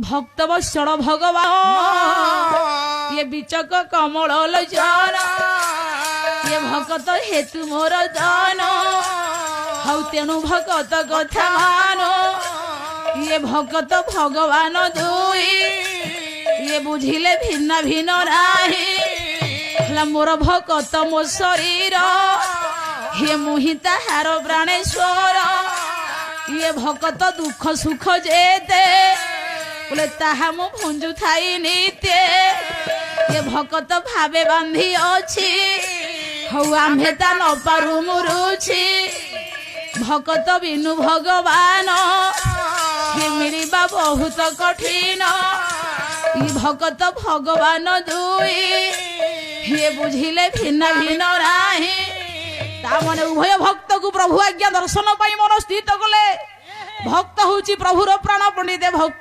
भक्त वत्सल भगवान ये बिचक कमल लोचन ये भगत हेतु मोर दान हौ तेणु भगत कथा मान ये भगत भगवान दुई ये बुझिले भिन्न भिन्न नाही मोर भगत मो शरीर हे मुहि ताहार प्राणेश्वर ये भगत दुख सुख जेते बोले ताहा मु भुंजु थाई नित्य ये भगत भावे बांधी अछि हौ आम्भे ता न पारु मुरुछि भगत बिनु भगवान हे मिलिबा बहुत कठिन ई भगत भगवान दुई हे बुझिले भिन्न भिन्न नाही तामने उभय भक्त को प्रभु आज्ञा दर्शन पाई मन स्थित कले भक्त होची प्रभुर प्राण पंडित भक्त।